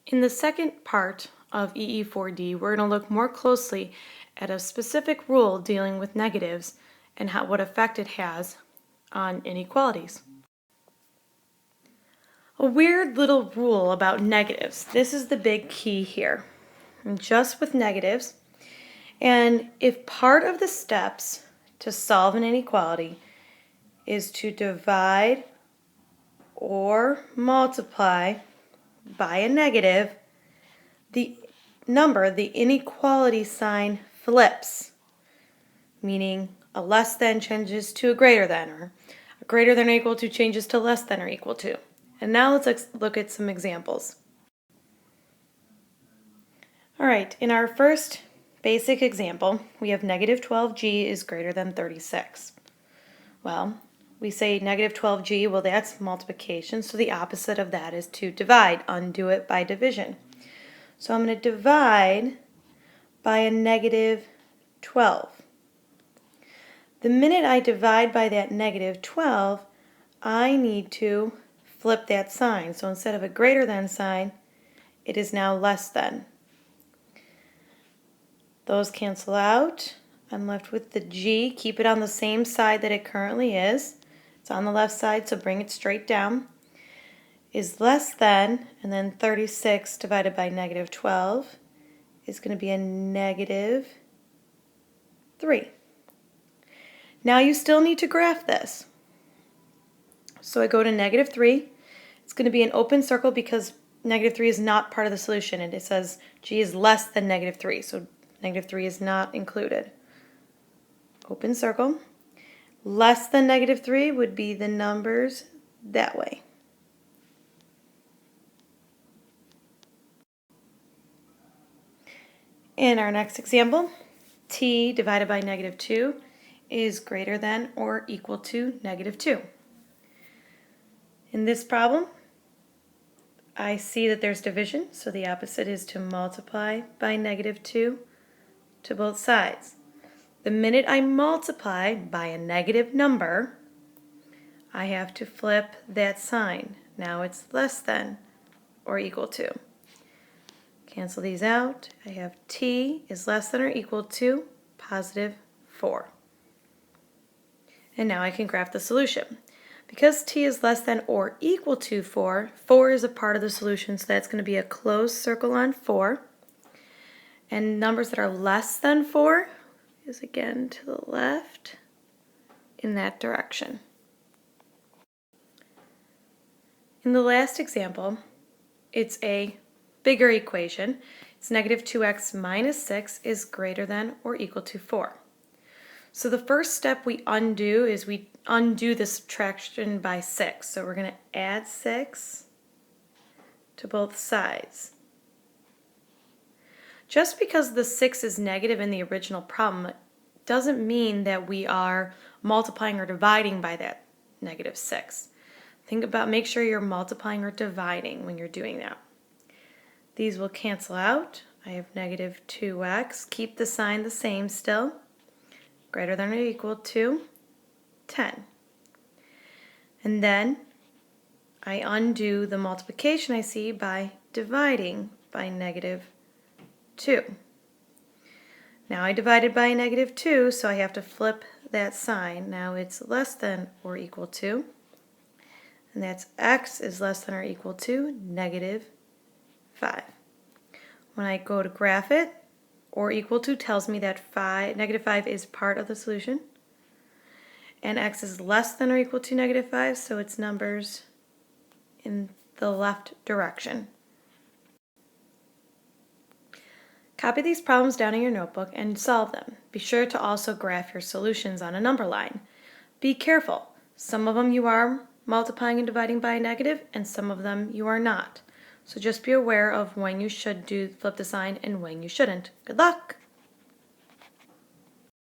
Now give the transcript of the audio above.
In the second part of EE4D, we're going to look more closely at a specific rule dealing with negatives and what effect it has on inequalities. A weird little rule about negatives. This is the big key here. And just with negatives, and if part of the steps to solve an inequality is to divide or multiply by a negative, the inequality sign flips, meaning a less than changes to a greater than, or a greater than or equal to changes to less than or equal to. And now let's look at some examples. All right, in our first basic example, we have negative 12g is greater than 36. Well, we say negative 12g, well that's multiplication, so the opposite of that is to divide, undo it by division. So I'm going to divide by a negative 12. The minute I divide by that negative 12, I need to flip that sign. So instead of a greater than sign, it is now less than. Those cancel out. I'm left with the g. Keep it on the same side that it currently is. It's on the left side, so bring it straight down. Is less than, and then 36 divided by negative 12 is going to be a negative 3. Now you still need to graph this. So I go to negative 3. It's going to be an open circle because negative 3 is not part of the solution, and it says g is less than negative 3, so negative 3 is not included. Open circle. Less than negative 3 would be the numbers that way. In our next example, t divided by negative 2 is greater than or equal to negative 2. In this problem, I see that there's division, so the opposite is to multiply by negative 2 to both sides. The minute I multiply by a negative number, I have to flip that sign. Now it's less than or equal to. Cancel these out. I have t is less than or equal to positive 4. And now I can graph the solution. Because t is less than or equal to 4, 4 is a part of the solution, so that's going to be a closed circle on 4. And numbers that are less than 4 is again to the left in that direction. In the last example, it's a bigger equation. It's negative 2x minus 6 is greater than or equal to 4. So the first step we undo is we undo the subtraction by 6. So we're going to add 6 to both sides. Just because the 6 is negative in the original problem doesn't mean that we are multiplying or dividing by that negative 6. Make sure you're multiplying or dividing when you're doing that. These will cancel out. I have negative 2x. Keep the sign the same still. Greater than or equal to 10. And then I undo the multiplication I see by dividing by negative 2. Now I divided by negative 2, so I have to flip that sign. Now it's less than or equal to, and that's x is less than or equal to negative 5. When I go to graph it, or equal to tells me that negative 5 is part of the solution, and x is less than or equal to negative 5, so it's numbers in the left direction. Copy these problems down in your notebook and solve them. Be sure to also graph your solutions on a number line. Be careful. Some of them you are multiplying and dividing by a negative, and some of them you are not. So just be aware of when you should flip the sign and when you shouldn't. Good luck!